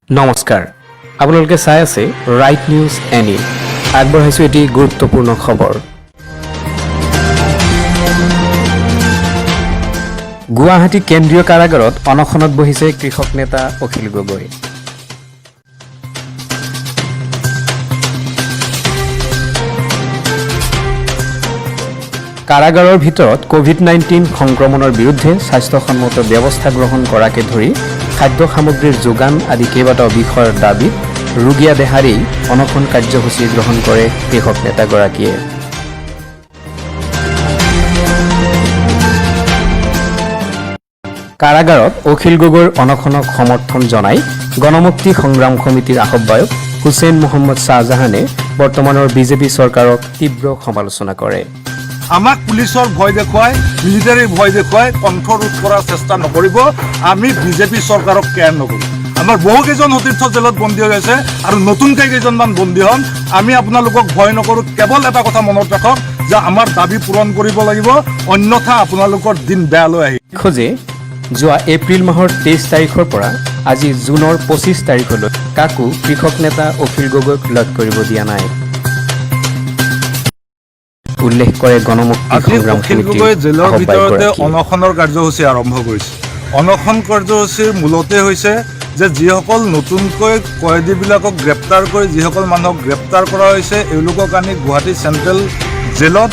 নমস্কাৰ আপোনালোকে চাই আছে ৰাইট নিউজ এনি আগবঢ়াইছো এটি গুৰুত্বপূৰ্ণ খবৰ গুৱাহাটী কেন্দ্ৰীয় কাৰাগাৰত অনশনত বহিছে কৃষক নেতা অখিল গগৈ কাৰাগাৰৰ ভিতৰত কোভিড-19 সংক্ৰমণৰ বিৰুদ্ধে স্বাস্থ্যসন্মত ব্যৱস্থা গ্ৰহণ কৰাকে ধৰি খাদ্য সামগ্ৰীৰ যোগান আদি কেইবাটাও বিষয়ৰ দাবীত ৰুগীয়া দেহাৰী অনশন কাৰ্যসূচী গ্ৰহণ কৰে কৃষক নেতাগৰাকীয়ে কাৰাগাৰত অখিল গগৈৰ অনশনক সমৰ্থন জনাই গণমুক্তি সংগ্ৰাম সমিতিৰ আহ্বায়ক হুছেইন মোহাম্মদ শাহজাহানে বৰ্তমানৰ বিজেপি চৰকাৰক তীব্ৰ সমালোচনা কৰে আমাক পুলিচৰ ভয় দেখুৱাই মিলিটাৰীৰ ভয় দেখুৱাই কণ্ঠৰোধ কৰাৰ চেষ্টা নকৰিব আমি বিজেপি চৰকাৰক কেয়াৰ নকৰোঁ আমাৰ বহুকেইজন সতীৰ্থ জেলত বন্দী হৈ আছে আৰু নতুনকৈ কেইজনমান বন্দী হ'ম আমি আপোনালোকক ভয় নকৰোঁ কেৱল এটা কথা মনত ৰাখক যে আমাৰ দাবী পূৰণ কৰিব লাগিব অন্যথা আপোনালোকৰ দিন বেয়ালৈ আহিব খোজে যোৱা এপ্ৰিল মাহৰ 23 তাৰিখৰ পৰা আজি জুনৰ 25 তাৰিখলৈ কাকো কৃষক নেতা অখিল গগৈক লগ কৰিব দিয়া নাই উল্লেখ কৰে গণমুক্তি সংগ্ৰাম সমিতিৰ জেলৰ ভিতৰতে অনশনৰ কাৰ্যসূচী আৰম্ভ কৰিছে অনশন কাৰ্যসূচীৰ মূলতে হৈছে যে যিসকল নতুনকৈ কয়েদীবিলাকক গ্ৰেপ্তাৰ কৰি যিসকল মানুহক গ্ৰেপ্তাৰ কৰা হৈছে এওঁলোকক আনি গুৱাহাটী চেণ্ট্ৰেল জেলত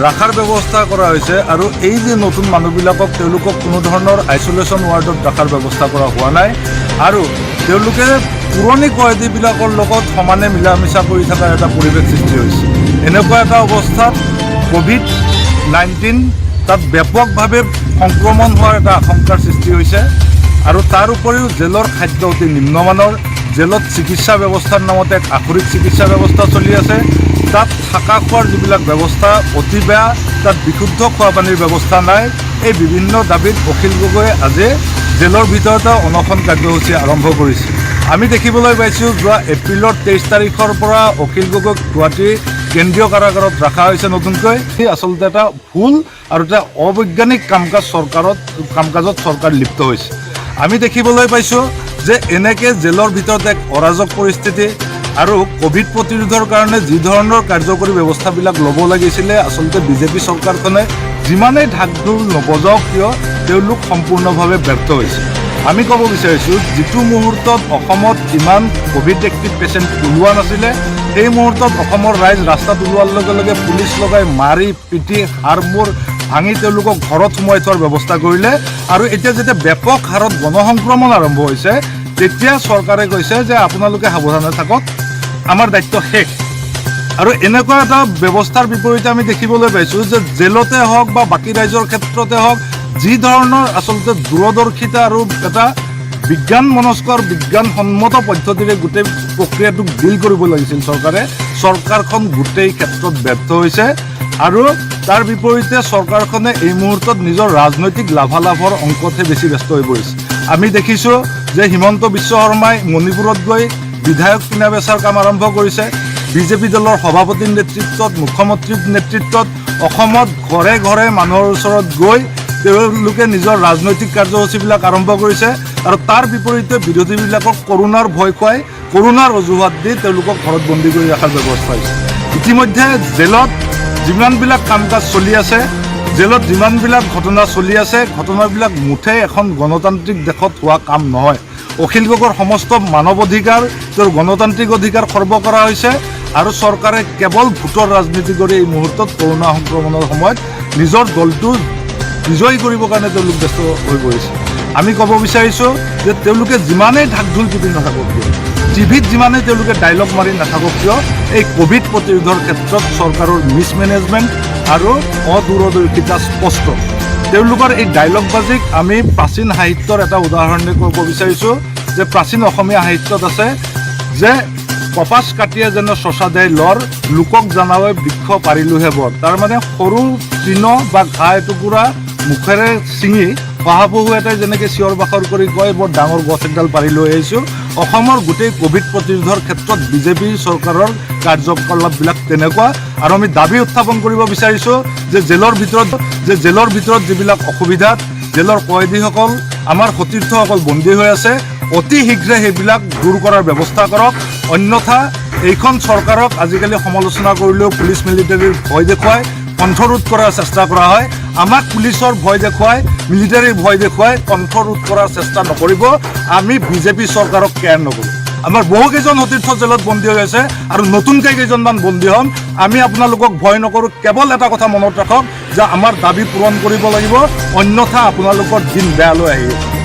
ৰখাৰ ব্যৱস্থা কৰা হৈছে আৰু এই যে নতুন মানুহবিলাকক তেওঁলোকক কোনো ধৰণৰ আইচলেশ্যন ৱাৰ্ডত ৰখাৰ ব্যৱস্থা কৰা হোৱা নাই আৰু তেওঁলোকে পুৰণি কয়েদীবিলাকৰ লগত সমানে মিলা মিছা কৰি থকাৰ এটা পৰিৱেশ সৃষ্টি হৈছে এনেকুৱা এটা অৱস্থাত কোভিড-19 তাত ব্যাপকভাৱে সংক্ৰমণ হোৱাৰ এটা আশংকাৰ সৃষ্টি হৈছে আৰু তাৰ উপৰিও জেলৰ খাদ্য অতি নিম্নমানৰ জেলত চিকিৎসা ব্যৱস্থাৰ নামতে এক আসুৰিক চিকিৎসা ব্যৱস্থা চলি আছে তাত থকা খোৱাৰ যিবিলাক ব্যৱস্থা অতি বেয়া তাত বিশুদ্ধ খোৱাপানীৰ ব্যৱস্থা নাই এই বিভিন্ন দাবীত অখিল গগৈয়ে আজি জেলৰ ভিতৰতে অনশন কাৰ্যসূচী আৰম্ভ কৰিছে আমি দেখিবলৈ পাইছোঁ যোৱা এপ্ৰিলৰ 23 তাৰিখৰ পৰা অখিল গগৈক গুৱাহাটী কেন্দ্ৰীয় কাৰাগাৰত ৰখা হৈছে নতুনকৈ আচলতে এটা ভুল আৰু এটা অবৈজ্ঞানিক কামকাজত চৰকাৰ লিপ্ত হৈছে আমি দেখিবলৈ পাইছোঁ যে এনেকৈ জেলৰ ভিতৰত এক অৰাজক পৰিস্থিতি আৰু কোভিড প্ৰতিৰোধৰ কাৰণে যি ধৰণৰ কাৰ্যকৰী ব্যৱস্থাবিলাক ল'ব লাগিছিলে আচলতে বিজেপি চৰকাৰখনে যিমানেই ঢাক ঢোল নবজাওক কিয় তেওঁলোক সম্পূৰ্ণভাৱে ব্যৰ্থ হৈছে আমি ক'ব বিচাৰিছোঁ যিটো মুহূৰ্তত অসমত ইমান কোভিড এক্টিভ পেচেণ্ট ওলোৱা নাছিলে সেই মুহূৰ্তত অসমৰ ৰাইজ ৰাস্তাত ওলোৱাৰ লগে লগে পুলিচ লগাই মাৰি পিটি হাড়মূৰ ভাঙি তেওঁলোকক ঘৰত সোমাই থোৱাৰ ব্যৱস্থা কৰিলে আৰু এতিয়া যেতিয়া ব্যাপক হাৰত গণসংক্ৰমণ আৰম্ভ হৈছে তেতিয়া চৰকাৰে কৈছে যে আপোনালোকে সাৱধানে থাকক আমাৰ দায়িত্ব শেষ আৰু এনেকুৱা এটা ব্যৱস্থাৰ বিপৰীতে আমি দেখিবলৈ পাইছোঁ যে জেলতে হওক বা বাকী ৰাইজৰ ক্ষেত্ৰতে হওক যি ধৰণৰ আচলতে দূৰদৰ্শিতা আৰু এটা বিজ্ঞান মনস্ক আৰু বিজ্ঞানসন্মত পদ্ধতিৰে গোটেই প্ৰক্ৰিয়াটোক ডিল কৰিব লাগিছিল চৰকাৰখন গোটেই ক্ষেত্ৰত ব্যৰ্থ হৈছে আৰু তাৰ বিপৰীতে চৰকাৰখনে এই মুহূৰ্তত নিজৰ ৰাজনৈতিক লাভালাভৰ অংকতহে বেছি ব্যস্ত হৈ পৰিছে আমি দেখিছোঁ যে হিমন্ত বিশ্ব শৰ্মাই মণিপুৰত গৈ বিধায়ক কিনা বেচাৰ কাম আৰম্ভ কৰিছে বিজেপি দলৰ সভাপতিৰ নেতৃত্বত মুখ্যমন্ত্ৰীৰ নেতৃত্বত অসমত ঘৰে ঘৰে মানুহৰ ওচৰত গৈ তেওঁলোকে নিজৰ ৰাজনৈতিক কাৰ্যসূচীবিলাক আৰম্ভ কৰিছে আৰু তাৰ বিপৰীতে বিৰোধীবিলাকক কৰোণাৰ ভয় খুৱাই কৰোণাৰ অজুহাত দি তেওঁলোকক ঘৰত বন্দী কৰি ৰখাৰ ব্যৱস্থা হৈছে ইতিমধ্যে জেলত যিমানবিলাক কাম কাজ চলি আছে জেলত যিমানবিলাক ঘটনা চলি আছে ঘটনাবিলাক মুঠেই এখন গণতান্ত্ৰিক দেশত হোৱা কাম নহয় অখিল গগৈৰ সমস্ত মানৱ অধিকাৰ তেওঁৰ গণতান্ত্ৰিক অধিকাৰ খৰ্ব কৰা হৈছে আৰু চৰকাৰে কেৱল ভোটৰ ৰাজনীতি কৰি এই মুহূৰ্তত কৰোণা সংক্ৰমণৰ সময়ত নিজৰ দলটো বিজয়ী কৰিবৰ কাৰণে তেওঁলোক ব্যস্ত হৈ পৰিছে আমি ক'ব বিচাৰিছোঁ যে তেওঁলোকে যিমানেই ঢাক ঢোল টিপি নাথাকক কিয় টিভিত যিমানেই তেওঁলোকে ডাইলগ মাৰি নাথাকক কিয় এই কোভিড প্ৰতিৰোধৰ ক্ষেত্ৰত চৰকাৰৰ মিছমেনেজমেণ্ট আৰু অদূৰদৰ্শিতা স্পষ্ট তেওঁলোকৰ এই ডাইলগবাজিক আমি প্ৰাচীন সাহিত্যৰ এটা উদাহৰণে ক'ব বিচাৰিছোঁ যে প্ৰাচীন অসমীয়া সাহিত্যত আছে যে কপাচ কাটিয়ে যেন চচা দেয় লৰ লোকক জনাৱে বৃক্ষ পাৰিলোহে বৰ তাৰমানে সৰু তৃণ বা ঘাঁহ এটুকুৰা মুখেৰে ছিঙি শহাপহু এটাই যেনেকৈ চিঞৰ বাখৰ কৰি কয় বৰ ডাঙৰ গছ এডাল পাৰি লৈ আহিছোঁ অসমৰ গোটেই কোভিড প্ৰতিৰোধৰ ক্ষেত্ৰত বিজেপি চৰকাৰৰ কাৰ্যকলাপবিলাক তেনেকুৱা আৰু আমি দাবী উত্থাপন কৰিব বিচাৰিছোঁ যে জেলৰ ভিতৰত যিবিলাক অসুবিধাত জেলৰ কয়েদীসকল আমাৰ সতীৰ্থসকল বন্দী হৈ আছে অতি শীঘ্ৰে সেইবিলাক দূৰ কৰাৰ ব্যৱস্থা কৰক অন্যথা এইখন চৰকাৰক আজিকালি সমালোচনা কৰিলেও পুলিচ মিলিটাৰীৰ ভয় দেখুৱাই কণ্ঠৰোধ কৰাৰ চেষ্টা কৰা হয় আমাক পুলিচৰ ভয় দেখুৱাই মিলিটাৰীৰ ভয় দেখুৱাই কণ্ঠৰোধ কৰাৰ চেষ্টা নকৰিব আমি বিজেপি চৰকাৰক কেয়াৰ নকৰোঁ আমাৰ বহুকেইজন সতীৰ্থ জেলত বন্দী হৈ আছে আৰু নতুনকৈ কেইজনমান বন্দী হ'ম আমি আপোনালোকক ভয় নকৰোঁ কেৱল এটা কথা মনত ৰাখক যে আমাৰ দাবী পূৰণ কৰিব লাগিব অন্যথা আপোনালোকৰ দিন বেয়ালৈ আহি আছে